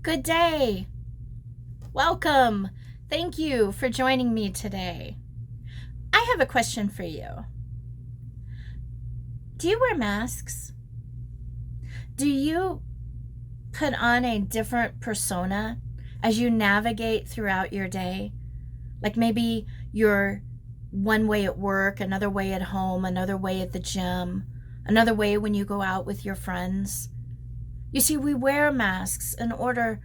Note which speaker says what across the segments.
Speaker 1: Good day. Welcome. Thank you for joining me today. I have a question for you. Do you wear masks? Do you put on a different persona as you navigate throughout your day? Like maybe you're one way at work, another way at home, another way at the gym, another way when you go out with your friends. You see, we wear masks in order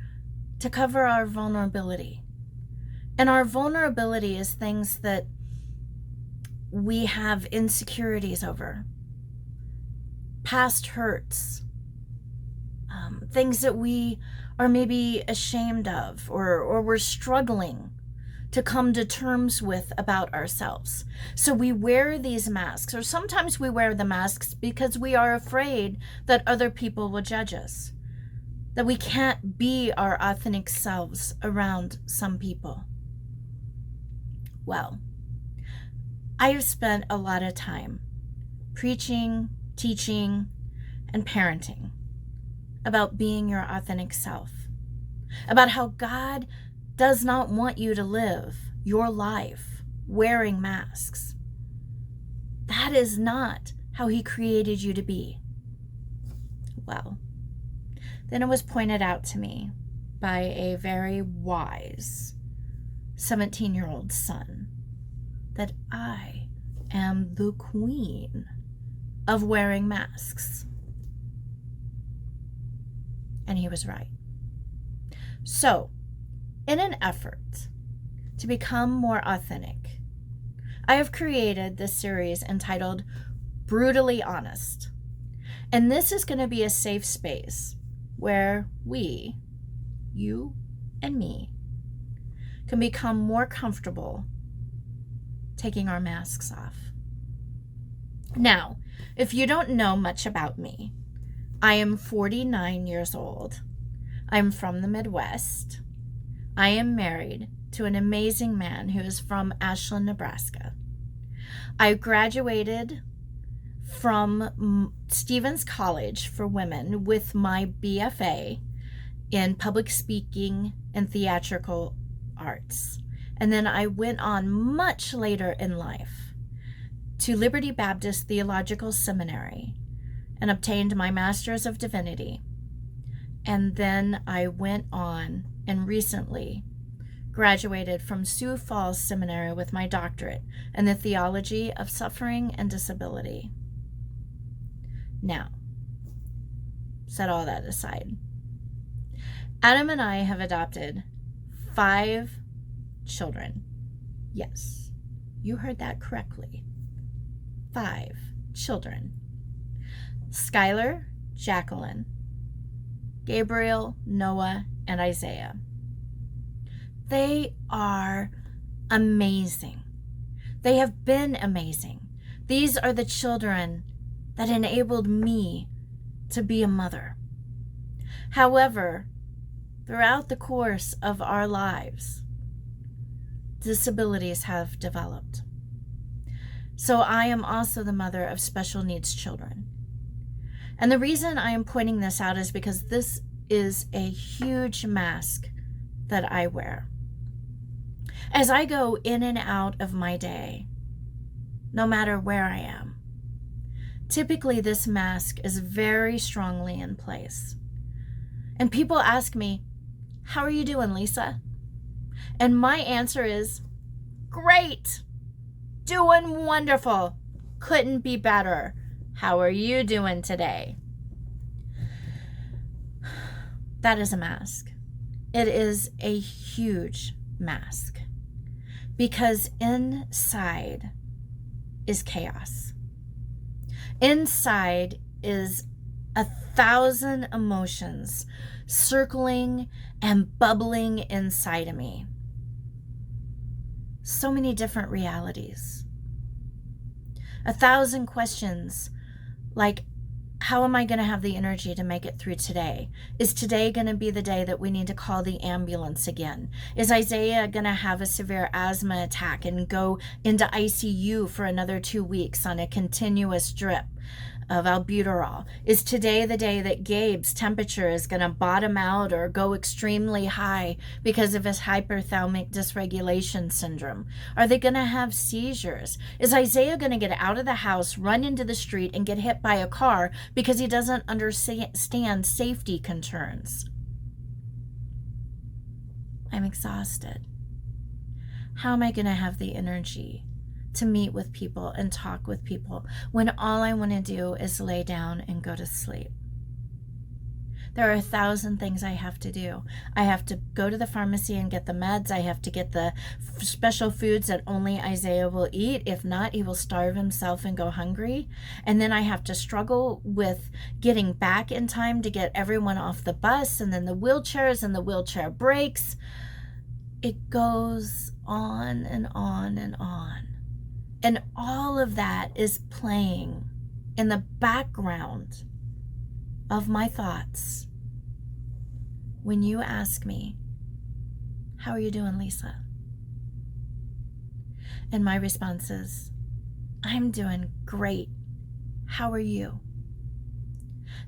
Speaker 1: to cover our vulnerability. And our vulnerability is things that we have insecurities over, past hurts, things that we are maybe ashamed of or we're struggling to come to terms with about ourselves. So we wear these masks, or sometimes we wear the masks because we are afraid that other people will judge us, that we can't be our authentic selves around some people. Well, I have spent a lot of time preaching, teaching, and parenting about being your authentic self, about how God does not want you to live your life wearing masks. That is not how He created you to be. Well, then it was pointed out to me by a very wise 17-year-old son that I am the queen of wearing masks. And he was right. So, in an effort to become more authentic, I have created this series entitled Brutally Honest. And this is going to be a safe space where we, you and me, can become more comfortable taking our masks off. Now, if you don't know much about me, I am 49 years old. I'm from the Midwest. I am married to an amazing man who is from Ashland, Nebraska. I graduated from Stevens College for Women with my BFA in public speaking and theatrical arts. And then I went on much later in life to Liberty Baptist Theological Seminary and obtained my Master's of Divinity. And then I went on and recently graduated from Sioux Falls Seminary with my doctorate in the theology of suffering and disability. Now, set all that aside. Adam and I have adopted 5 children. Yes, you heard that correctly. 5 children. Skylar, Jacqueline, Gabriel, Noah, and Isaiah. They are amazing. They have been amazing. These are the children that enabled me to be a mother. However, throughout the course of our lives, disabilities have developed. So I am also the mother of special needs children. And the reason I am pointing this out is because this is a huge mask that I wear. As I go in and out of my day, no matter where I am, typically this mask is very strongly in place. And people ask me, "How are you doing, Lisa?" And my answer is, "Great! Doing wonderful! Couldn't be better. How are you doing today?" That is a mask. It is a huge mask because inside is chaos. Inside is 1,000 emotions circling and bubbling inside of me. So many different realities. 1,000 questions like, how am I going to have the energy to make it through today? Is today going to be the day that we need to call the ambulance again? Is Isaiah going to have a severe asthma attack and go into ICU for another 2 weeks on a continuous drip? of albuterol? Is today the day that Gabe's temperature is going to bottom out or go extremely high because of his hyperthalamic dysregulation syndrome? Are they going to have seizures? Is Isaiah going to get out of the house, run into the street, and get hit by a car because he doesn't understand safety concerns? I'm exhausted. How am I going to have the energy to meet with people and talk with people when all I want to do is lay down and go to sleep? There are 1,000 things I have to do. I have to go to the pharmacy and get the meds. I have to get the special foods that only Isaiah will eat. If not, he will starve himself and go hungry. And then I have to struggle with getting back in time to get everyone off the bus, and then the wheelchairs and the wheelchair breaks. It goes on and on and on. And all of that is playing in the background of my thoughts when you ask me, how are you doing, Lisa? And my response is, I'm doing great. How are you?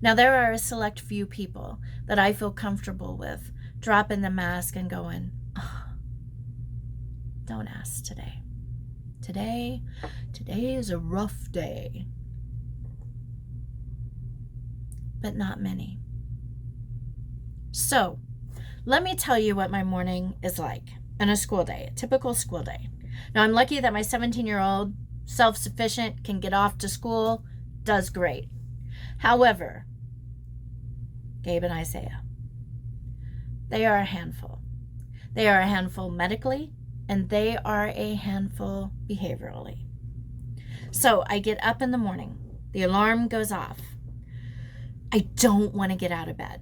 Speaker 1: Now, there are a select few people that I feel comfortable with dropping the mask and going, oh, don't ask today. Today is a rough day. But not many. So, let me tell you what my morning is like in a school day, a typical school day. Now, I'm lucky that my 17-year-old, self-sufficient, can get off to school, does great. However, Gabe and Isaiah, they are a handful. They are a handful medically, and they are a handful behaviorally. So I get up in the morning. The alarm goes off. I don't want to get out of bed.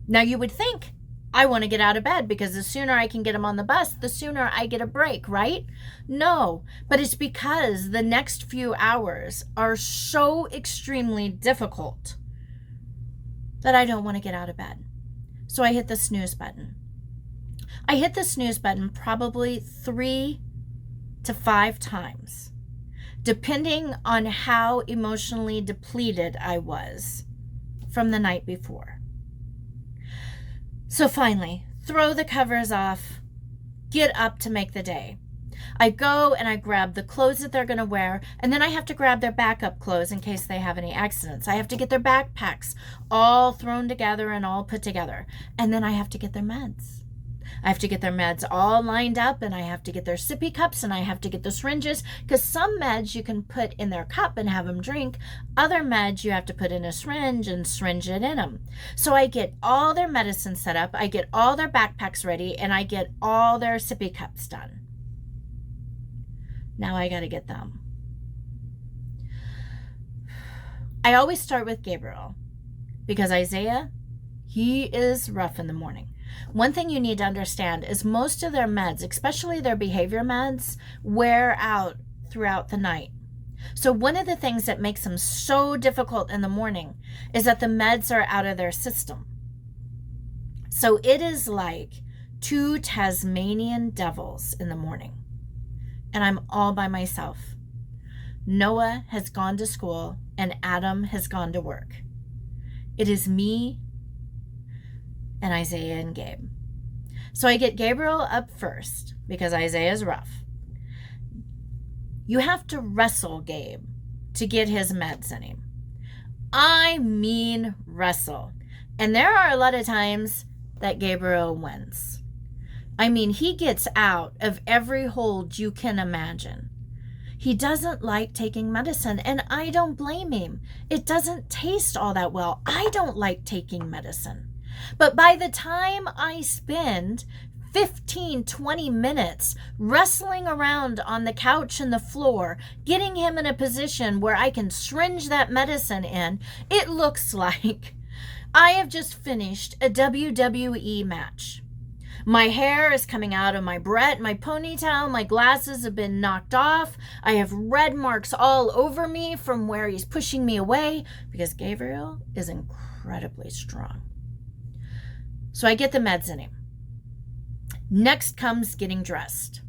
Speaker 1: Now, you would think I want to get out of bed because the sooner I can get them on the bus, the sooner I get a break, right? No, but it's because the next few hours are so extremely difficult that I don't want to get out of bed. So I hit the snooze button. I hit the snooze button probably 3 to 5 times, depending on how emotionally depleted I was from the night before. So finally, throw the covers off, get up to make the day. I go and I grab the clothes that they're going to wear, and then I have to grab their backup clothes in case they have any accidents. I have to get their backpacks all thrown together and all put together, and then I have to get their meds. I have to get their meds all lined up, and I have to get their sippy cups, and I have to get the syringes, because some meds you can put in their cup and have them drink. Other meds you have to put in a syringe and syringe it in them. So I get all their medicine set up, I get all their backpacks ready, and I get all their sippy cups done. Now I got to get them. I always start with Gabriel, because Isaiah, he is rough in the morning. One thing you need to understand is most of their meds, especially their behavior meds, wear out throughout the night. So one of the things that makes them so difficult in the morning is that the meds are out of their system. So it is like 2 Tasmanian devils in the morning. And I'm all by myself. Noah has gone to school and Adam has gone to work. It is me and Isaiah and Gabe. So I get Gabriel up first because Isaiah's rough. You have to wrestle Gabe to get his meds in him. I mean wrestle. And there are a lot of times that Gabriel wins. I mean, he gets out of every hold you can imagine. He doesn't like taking medicine, and I don't blame him. It doesn't taste all that well. I don't like taking medicine. But by the time I spend 15, 20 minutes wrestling around on the couch and the floor, getting him in a position where I can syringe that medicine in, it looks like I have just finished a WWE match. My hair is coming out of my ponytail, my glasses have been knocked off, I have red marks all over me from where he's pushing me away, because Gabriel is incredibly strong. So I get the meds in him. Next comes getting dressed.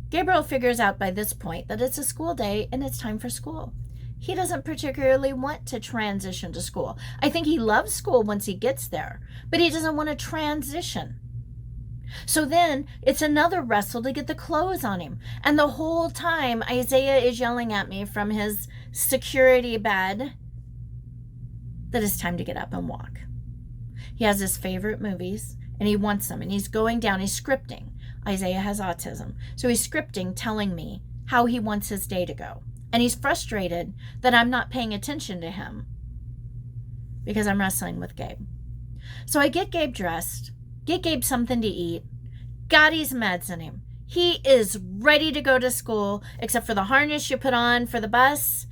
Speaker 1: Gabriel figures out by this point that it's a school day and it's time for school. he doesn't particularly want to transition to school. I think he loves school once he gets there, but he doesn't want to transition. So then it's another wrestle to get the clothes on him. And the whole time, Isaiah is yelling at me from his security bed that it's time to get up and walk. He has his favorite movies and he wants them, and he's going down, he's scripting. Isaiah has autism. So he's scripting, telling me how he wants his day to go. And he's frustrated that I'm not paying attention to him because I'm wrestling with Gabe. So I get Gabe dressed, get Gabe something to eat, got his meds in him. He is ready to go to school, except for the harness you put on for the bus.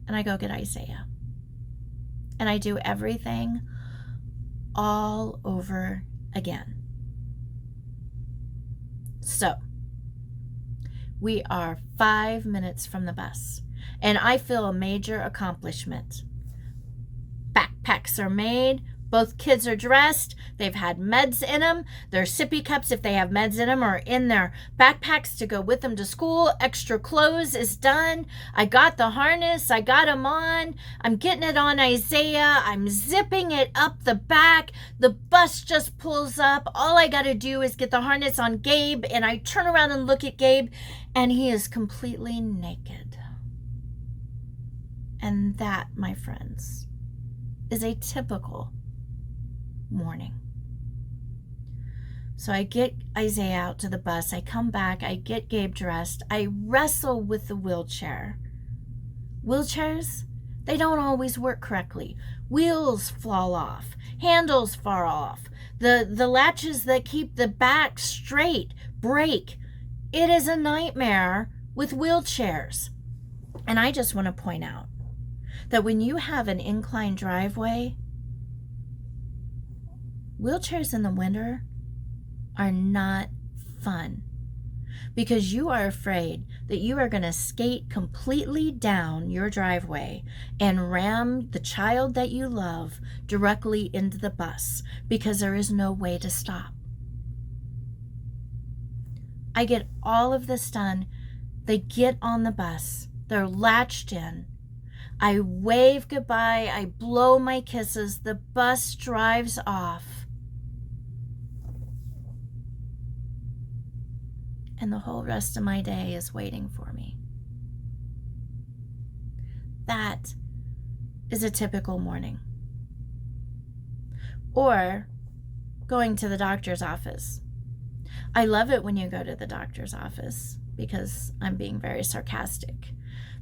Speaker 1: And I go get Isaiah. And I do everything all over again. So, we are 5 minutes from the bus, and I feel a major accomplishment. Backpacks are made. Both kids are dressed. They've had meds in them. Their sippy cups, if they have meds in them, are in their backpacks to go with them to school. Extra clothes is done. I got the harness. I got them on. I'm getting it on Isaiah. I'm zipping it up the back. The bus just pulls up. All I got to do is get the harness on Gabe, and I turn around and look at Gabe, and he is completely naked. And that, my friends, is a typical morning. So I get Isaiah out to the bus. I come back. I get Gabe dressed. I wrestle with the wheelchair. Wheelchairs, they don't always work correctly. Wheels fall off. Handles fall off. The latches that keep the back straight break. It is a nightmare with wheelchairs. And I just want to point out that when you have an inclined driveway, wheelchairs in the winter are not fun because you are afraid that you are going to skate completely down your driveway and ram the child that you love directly into the bus because there is no way to stop. I get all of this done. They get on the bus. They're latched in. I wave goodbye. I blow my kisses. The bus drives off. And the whole rest of my day is waiting for me. That is a typical morning. Or going to the doctor's office. I love it when you go to the doctor's office because I'm being very sarcastic,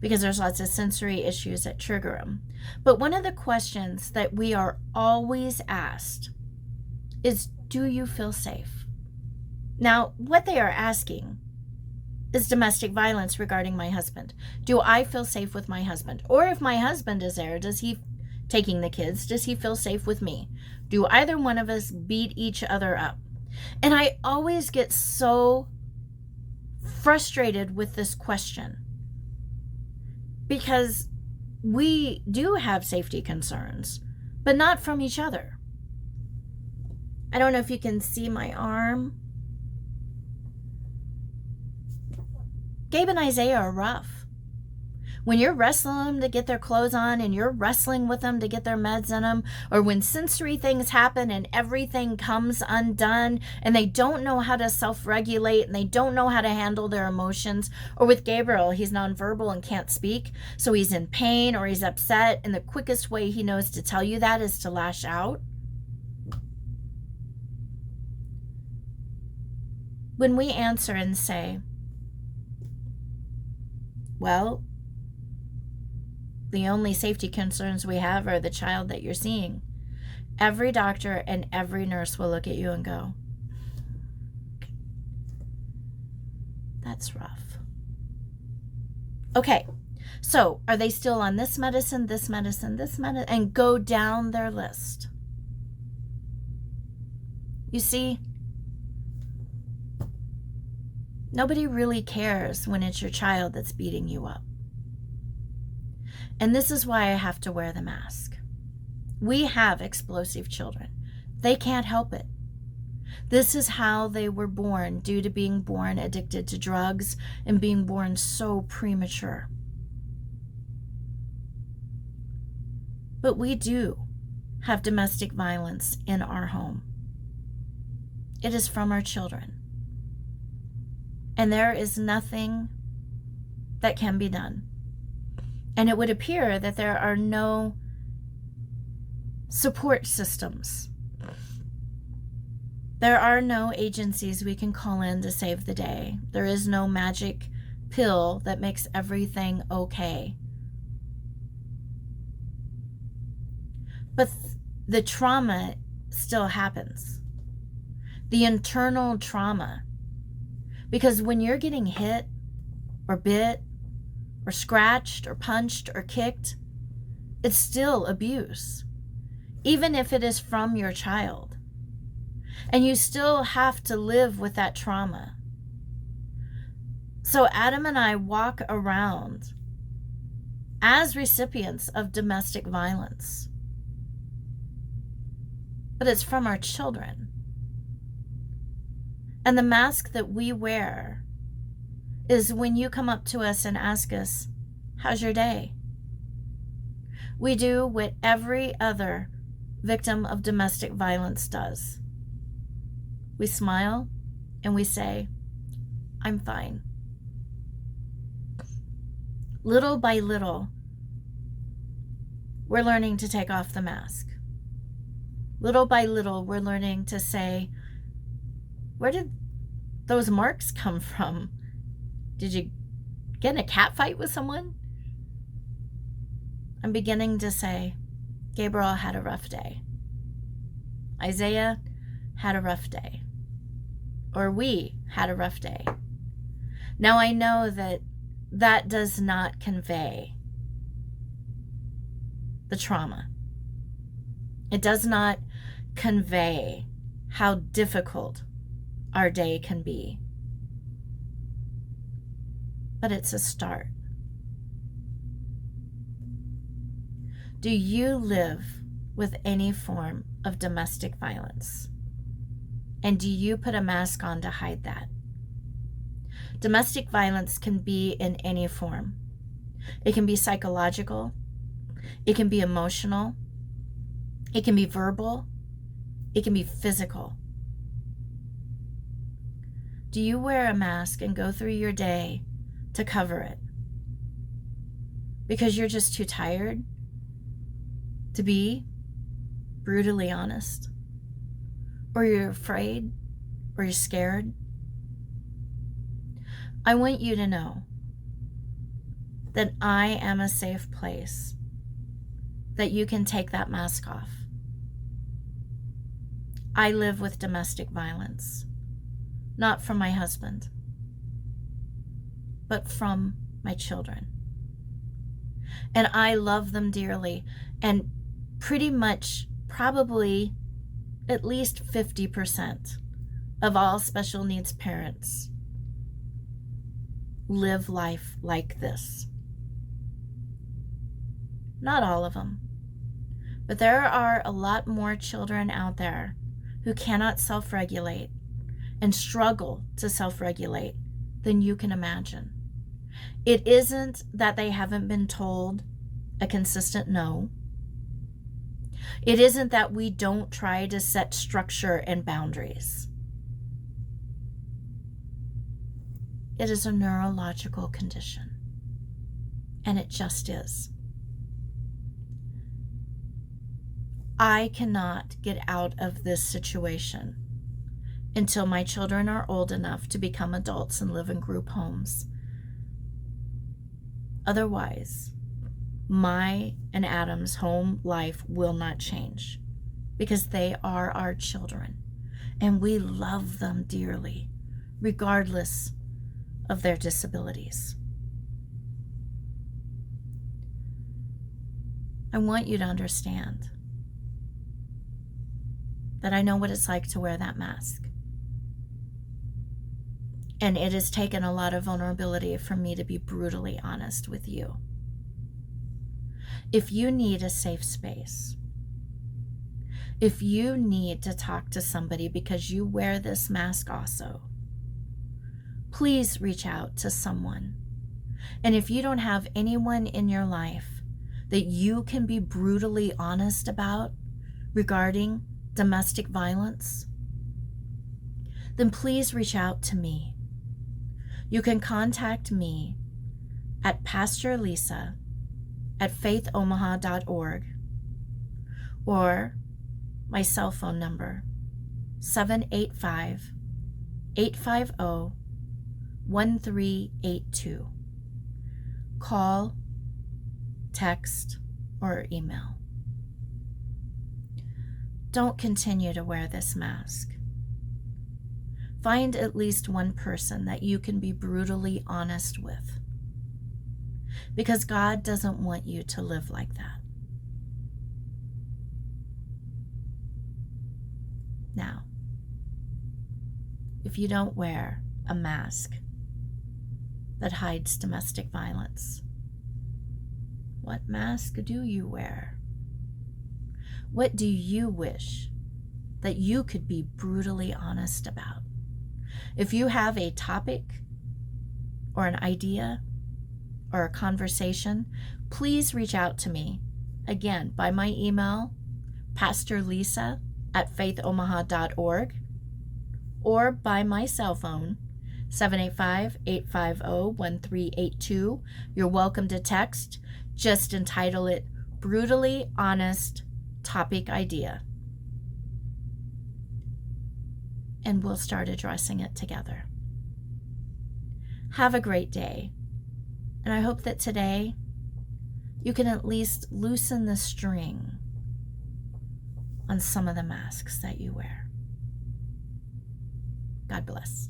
Speaker 1: because there's lots of sensory issues that trigger them. But one of the questions that we are always asked is, do you feel safe? Now, what they are asking is domestic violence regarding my husband. Do I feel safe with my husband? Or if my husband is there, does he, taking the kids, does he feel safe with me? Do either one of us beat each other up? And I always get so frustrated with this question because we do have safety concerns, but not from each other. I don't know if you can see my arm. Gabe and Isaiah are rough. When you're wrestling them to get their clothes on and you're wrestling with them to get their meds in them, or when sensory things happen and everything comes undone and they don't know how to self-regulate and they don't know how to handle their emotions, or with Gabriel, he's nonverbal and can't speak, so he's in pain or he's upset, and the quickest way he knows to tell you that is to lash out. When we answer and say, well, the only safety concerns we have are the child that you're seeing, every doctor and every nurse will look at you and go, that's rough. Okay, so are they still on this medicine, this medicine, this medicine, and go down their list? You see, nobody really cares when it's your child that's beating you up. And this is why I have to wear the mask. We have explosive children. They can't help it. This is how they were born, due to being born addicted to drugs and being born so premature. But we do have domestic violence in our home. It is from our children. And there is nothing that can be done. And it would appear that there are no support systems. There are no agencies we can call in to save the day. There is no magic pill that makes everything okay. But the trauma still happens. The internal trauma. Because when you're getting hit or bit or scratched or punched or kicked, it's still abuse, even if it is from your child. And you still have to live with that trauma. So Adam and I walk around as recipients of domestic violence. But it's from our children. And the mask that we wear is when you come up to us and ask us, how's your day? We do what every other victim of domestic violence does. We smile and we say, I'm fine. Little by little, we're learning to take off the mask. Little by little, we're learning to say, where did those marks come from? Did you get in a cat fight with someone? I'm beginning to say, Gabriel had a rough day. Isaiah had a rough day. Or we had a rough day. Now I know that that does not convey the trauma. It does not convey how difficult our day can be. But it's a start. Do you live with any form of domestic violence? And do you put a mask on to hide that? Domestic violence can be in any form. It can be psychological. It can be emotional. It can be verbal. It can be physical. Do you wear a mask and go through your day to cover it? Because you're just too tired to be brutally honest? Or you're afraid? Or you're scared? I want you to know that I am a safe place, that you can take that mask off. I live with domestic violence, not from my husband, but from my children. And I love them dearly, and pretty much, probably at least 50% of all special needs parents live life like this. Not all of them, but there are a lot more children out there who cannot self-regulate and struggle to self-regulate than you can imagine. It isn't that they haven't been told a consistent no. It isn't that we don't try to set structure and boundaries. It is a neurological condition, and it just is. I cannot get out of this situation until my children are old enough to become adults and live in group homes. Otherwise, my and Adam's home life will not change, because they are our children and we love them dearly, regardless of their disabilities. I want you to understand that I know what it's like to wear that mask. And it has taken a lot of vulnerability for me to be brutally honest with you. If you need a safe space, if you need to talk to somebody because you wear this mask also, please reach out to someone. And if you don't have anyone in your life that you can be brutally honest about regarding domestic violence, then please reach out to me. You can contact me at Pastor Lisa at faithomaha.org or my cell phone number, 785-850-1382. Call, text, or email. Don't continue to wear this mask. Find at least one person that you can be brutally honest with, because God doesn't want you to live like that. Now, if you don't wear a mask that hides domestic violence, what mask do you wear? What do you wish that you could be brutally honest about? If you have a topic or an idea or a conversation, please reach out to me. Again, by my email, pastorlisa@faithomaha.org, or by my cell phone, 785-850-1382. You're welcome to text. Just entitle it Brutally Honest Topic Idea, and we'll start addressing it together. Have a great day, and I hope that today you can at least loosen the string on some of the masks that you wear. God bless.